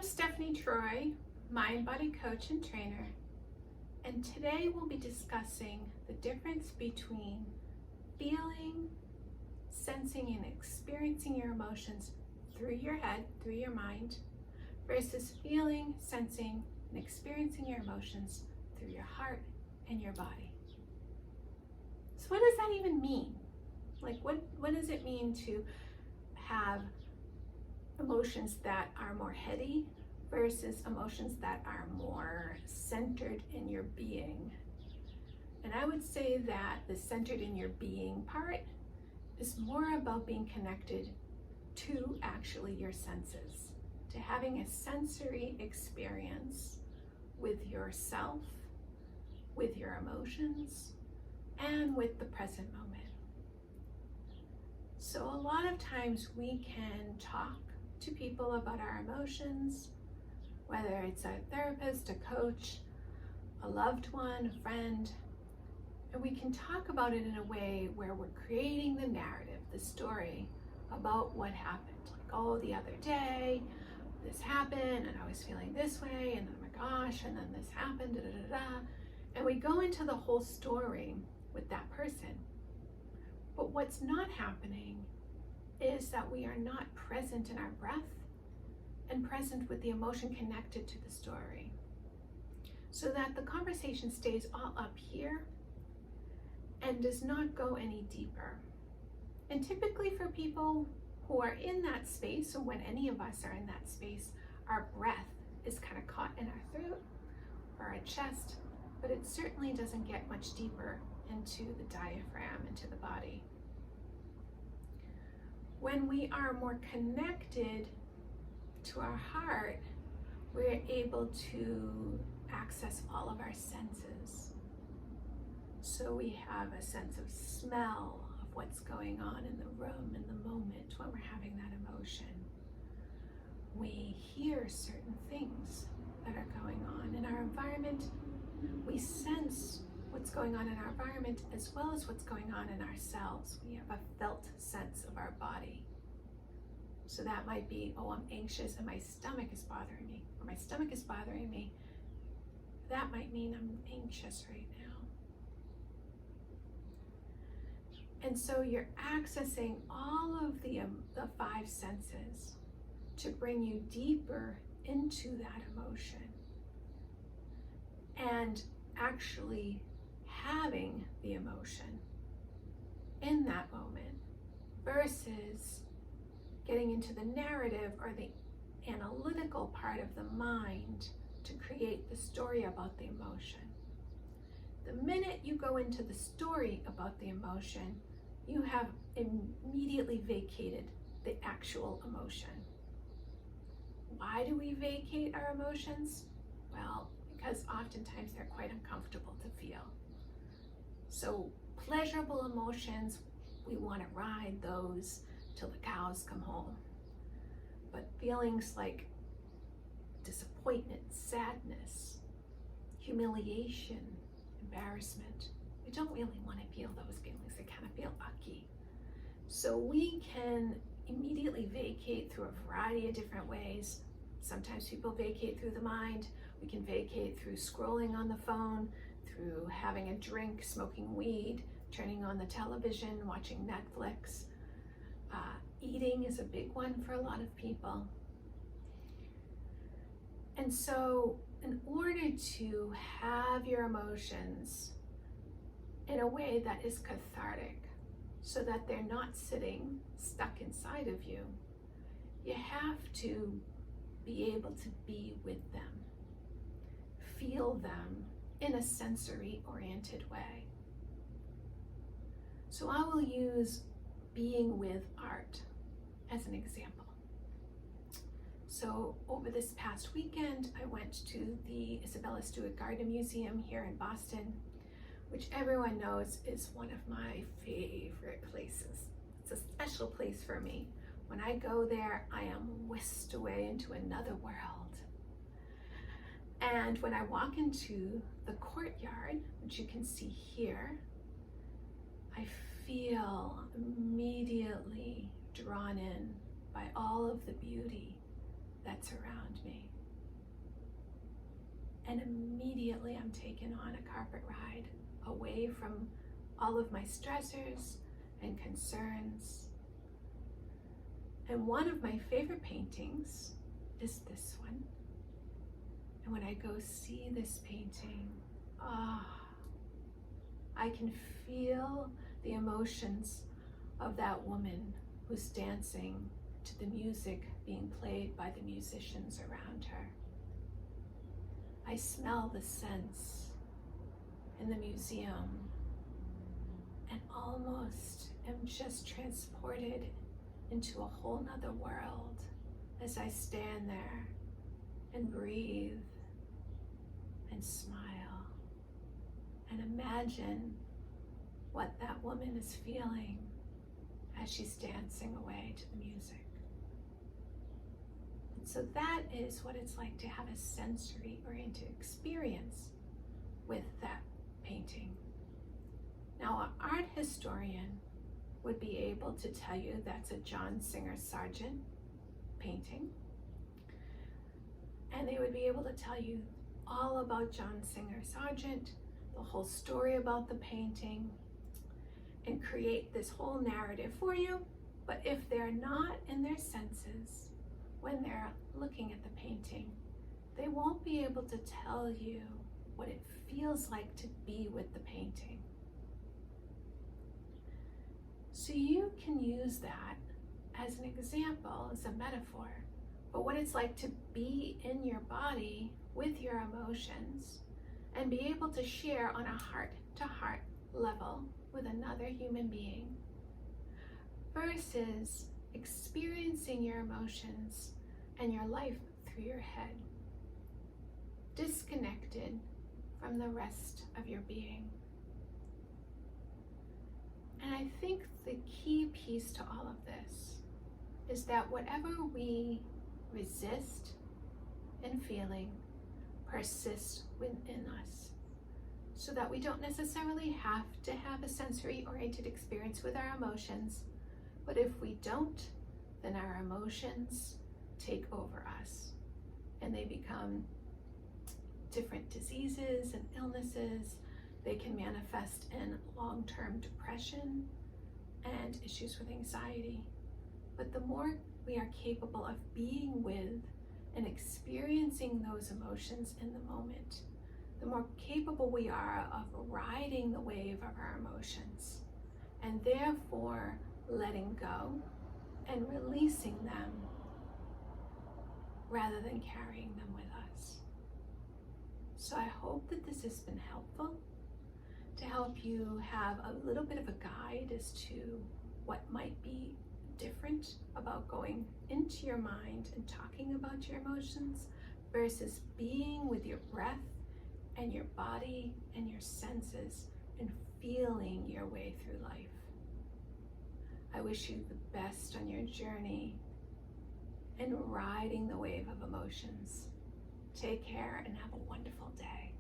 Stephanie Troy, mind body coach and trainer, and today we'll be discussing the difference between feeling, sensing, and experiencing your emotions through your head, through your mind, versus feeling, sensing, and experiencing your emotions through your heart and your body. So what does that even mean? Like what does it mean to have emotions that are more heady versus emotions that are more centered in your being? And I would say that the centered in your being part is more about being connected to actually your senses, to having a sensory experience with yourself, with your emotions, and with the present moment. So a lot of times we can talk to people about our emotions, whether it's a therapist, a coach, a loved one, a friend, and we can talk about it in a way where we're creating the narrative, the story about what happened. Like, oh, the other day, this happened, and I was feeling this way, and oh my gosh, and then this happened, da da da da. And we go into the whole story with that person. But what's not happening is that we are not present in our breath and present with the emotion connected to the story, so that the conversation stays all up here and does not go any deeper. And typically for people who are in that space, or when any of us are in that space, our breath is kind of caught in our throat or our chest, but it certainly doesn't get much deeper into the diaphragm, into the body. When we are more connected to our heart, we're able to access all of our senses. So we have a sense of smell of what's going on in the room, in the moment when we're having that emotion. We hear certain things that are going on in our environment. We sense what's going on in our environment as well as what's going on in ourselves. We have a felt sense of our body. So that might be, oh, I'm anxious and my stomach is bothering me, or my stomach is bothering me. That might mean I'm anxious right now. And so you're accessing all of the five senses to bring you deeper into that emotion and actually having the emotion in that moment versus getting into the narrative or the analytical part of the mind to create the story about the emotion. The minute you go into the story about the emotion, you have immediately vacated the actual emotion. Why do we vacate our emotions? Well, because oftentimes they're quite uncomfortable to feel. So pleasurable emotions, we want to ride those till the cows come home. But feelings like disappointment, sadness, humiliation, embarrassment, we don't really want to feel those feelings. They kind of feel ucky. So we can immediately vacate through a variety of different ways. Sometimes people vacate through the mind. We can vacate through scrolling on the phone, through having a drink, smoking weed, turning on the television, watching Netflix. Eating is a big one for a lot of people. And so in order to have your emotions in a way that is cathartic, so that they're not sitting stuck inside of you, you have to be able to be with them, feel them in a sensory-oriented way. So I will use being with art as an example. So over this past weekend, I went to the Isabella Stewart Gardner Museum here in Boston, which everyone knows is one of my favorite places. It's a special place for me. When I go there, I am whisked away into another world. And when I walk into the courtyard, which you can see here, I feel immediately drawn in by all of the beauty that's around me. and immediately I'm taken on a carpet ride away from all of my stressors and concerns. And one of my favorite paintings is this one. And when I go see this painting, I can feel the emotions of that woman who's dancing to the music being played by the musicians around her. I smell the scents in the museum and almost am just transported into a whole nother world as I stand there and breathe and smile and imagine what that woman is feeling as she's dancing away to the music. And so that is what it's like to have a sensory-oriented experience with that painting. Now, an art historian would be able to tell you that's a John Singer Sargent painting. And they would be able to tell you all about John Singer Sargent, the whole story about the painting, and create this whole narrative for you. But if they're not in their senses when they're looking at the painting, they won't be able to tell you what it feels like to be with the painting. So you can use that as an example, as a metaphor, but what it's like to be in your body with your emotions and be able to share on a heart-to-heart level with another human being versus experiencing your emotions and your life through your head, disconnected from the rest of your being. And I think the key piece to all of this is that whatever we resist in feeling persists within us, so that we don't necessarily have to have a sensory-oriented experience with our emotions, but if we don't, then our emotions take over us and they become different diseases and illnesses. They can manifest in long-term depression and issues with anxiety. But the more we are capable of being with and experiencing those emotions in the moment, the more capable we are of riding the wave of our emotions and therefore letting go and releasing them rather than carrying them with us. So I hope that this has been helpful to help you have a little bit of a guide as to what might be different about going into your mind and talking about your emotions versus being with your breath and your body and your senses and feeling your way through life. I wish you the best on your journey and riding the wave of emotions. Take care and have a wonderful day.